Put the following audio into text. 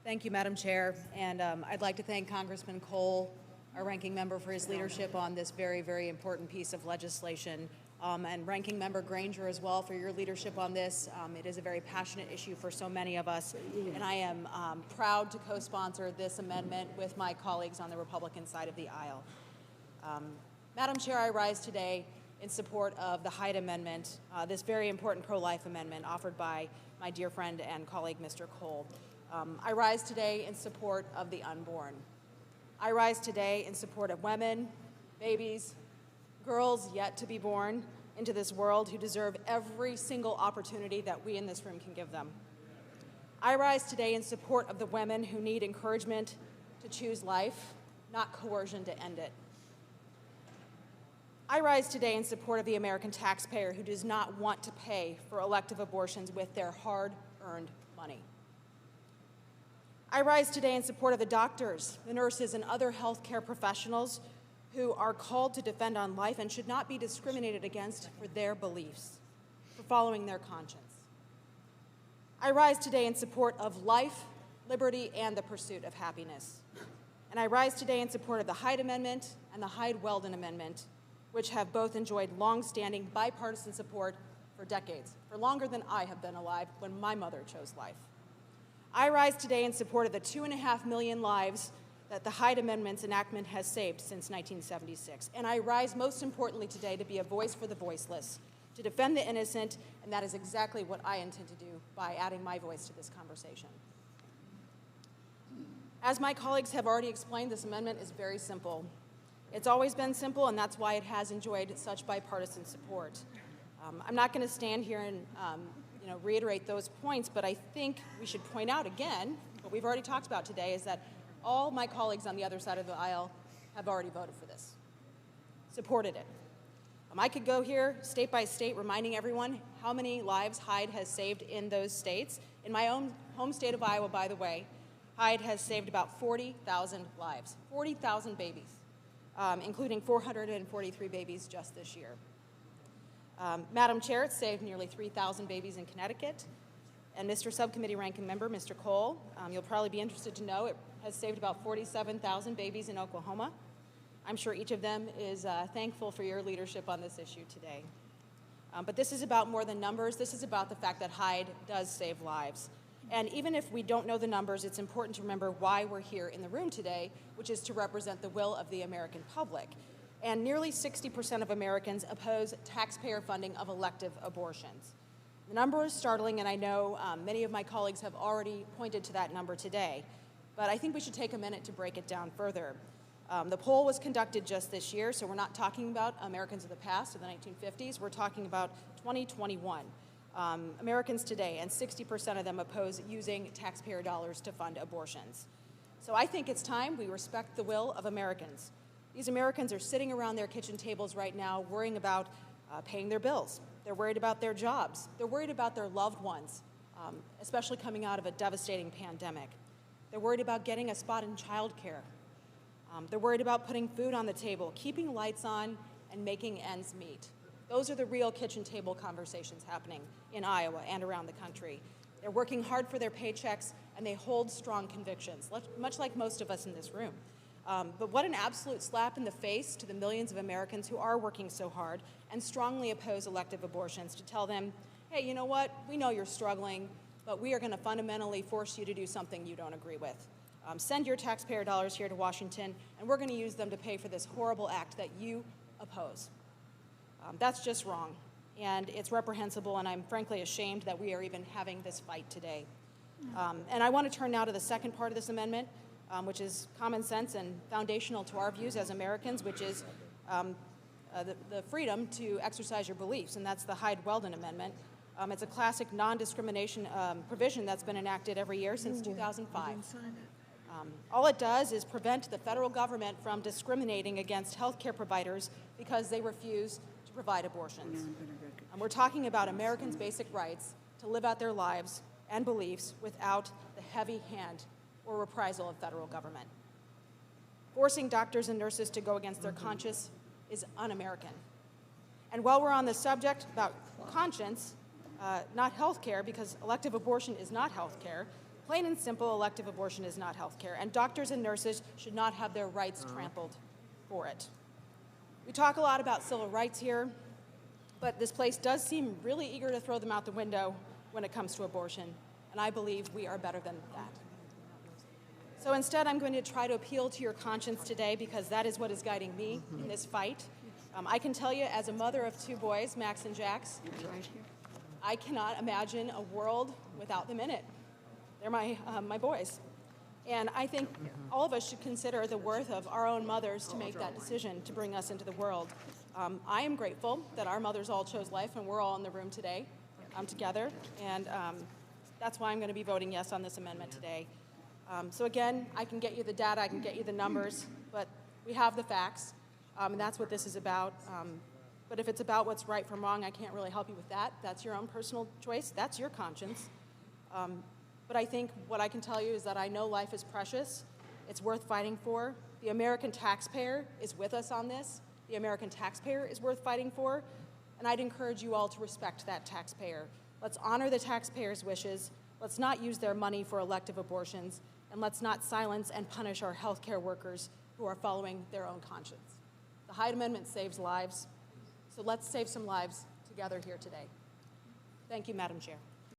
Thank you, Madam Chair. And I'd like to thank Congressman Cole, our ranking member, for his leadership on this very, very important piece of legislation. And Ranking Member Granger as well for your leadership on this. It is a very passionate issue for so many of us. And I am proud to co-sponsor this amendment with my colleagues on the Republican side of the aisle. Madam Chair, I rise today in support of the Hyde Amendment, this very important pro-life amendment offered by my dear friend and colleague, Mr. Cole. I rise today in support of the unborn. I rise today in support of women, babies, girls yet to be born into this world who deserve every single opportunity that we in this room can give them. I rise today in support of the women who need encouragement to choose life, not coercion to end it. I rise today in support of the American taxpayer who does not want to pay for elective abortions with their hard-earned money. I rise today in support of the doctors, the nurses, and other healthcare professionals who are called to defend on life and should not be discriminated against for their beliefs, for following their conscience. I rise today in support of life, liberty, and the pursuit of happiness. And I rise today in support of the Hyde Amendment and the Hyde-Weldon Amendment, which have both enjoyed long-standing bipartisan support for decades, for longer than I have been alive when my mother chose life. I rise today in support of the 2.5 million lives that the Hyde Amendment's enactment has saved since 1976. And I rise most importantly today to be a voice for the voiceless, to defend the innocent, and that is exactly what I intend to do by adding my voice to this conversation. As my colleagues have already explained, this amendment is very simple. It's always been simple, and that's why it has enjoyed such bipartisan support. I'm not going to stand here and reiterate those points, but I think we should point out again, what we've already talked about today, is that all my colleagues on the other side of the aisle have already voted for this, supported it. I could go here state by state reminding everyone how many lives Hyde has saved in those states. In my own home state of Iowa, by the way, Hyde has saved about 40,000 lives, 40,000 babies, including 443 babies just this year. Madam Chair, it saved nearly 3,000 babies in Connecticut. And Mr. Subcommittee Ranking Member, Mr. Cole, you'll probably be interested to know it has saved about 47,000 babies in Oklahoma. I'm sure each of them is thankful for your leadership on this issue today. But this is about more than numbers. This is about the fact that Hyde does save lives. And even if we don't know the numbers, it's important to remember why we're here in the room today, which is to represent the will of the American public. And nearly 60% of Americans oppose taxpayer funding of elective abortions. The number is startling, and I know many of my colleagues have already pointed to that number today. But I think we should take a minute to break it down further. The poll was conducted just this year, so we're not talking about Americans of the past, of the 1950s. We're talking about 2021. Americans today, and 60% of them oppose using taxpayer dollars to fund abortions. So I think it's time we respect the will of Americans. These Americans are sitting around their kitchen tables right now worrying about paying their bills. They're worried about their jobs. They're worried about their loved ones, especially coming out of a devastating pandemic. They're worried about getting a spot in childcare. They're worried about putting food on the table, keeping lights on, and making ends meet. Those are the real kitchen table conversations happening in Iowa and around the country. They're working hard for their paychecks, and they hold strong convictions, much like most of us in this room. But what an absolute slap in the face to the millions of Americans who are working so hard and strongly oppose elective abortions, to tell them, hey, you know what, we know you're struggling, but we are going to fundamentally force you to do something you don't agree with. Send your taxpayer dollars here to Washington, and we're going to use them to pay for this horrible act that you oppose. That's just wrong, and it's reprehensible, and I'm frankly ashamed that we are even having this fight today. And I want to turn now to the second part of this amendment, which is common sense and foundational to our views as Americans, which is the freedom to exercise your beliefs, and that's the Hyde-Weldon Amendment. It's a classic non-discrimination provision that's been enacted every year since 2005. All it does is prevent the federal government from discriminating against healthcare providers because they refuse to provide abortions. We're talking about Americans' basic rights to live out their lives and beliefs without the heavy hand or reprisal of federal government. Forcing doctors and nurses to go against their conscience is un-American. And while we're on the subject about conscience, not health care, because elective abortion is not health care, Plain and simple, elective abortion is not health care, and doctors and nurses should not have their rights trampled for it. We talk a lot about civil rights here, but this place does seem really eager to throw them out the window when it comes to abortion, and I believe we are better than that. So instead, I'm going to try to appeal to your conscience today because that is what is guiding me in this fight. I can tell you, as a mother of 2 boys, Max and Jax, I cannot imagine a world without them in it. They're my boys. And I think all of us should consider the worth of our own mothers to make that decision to bring us into the world. I am grateful that our mothers all chose life and we're all in the room today together. And that's why I'm going to be voting yes on this amendment today. So again, I can get you the data, I can get you the numbers, but we have the facts, and that's what this is about. But if it's about what's right from wrong, I can't really help you with that. That's your own personal choice. That's your conscience. But I think what I can tell you is that I know life is precious. It's worth fighting for. The American taxpayer is with us on this. The American taxpayer is worth fighting for. And I'd encourage you all to respect that taxpayer. Let's honor the taxpayer's wishes. Let's not use their money for elective abortions. And let's not silence and punish our healthcare workers who are following their own conscience. The Hyde Amendment saves lives. So let's save some lives together here today. Thank you, Madam Chair.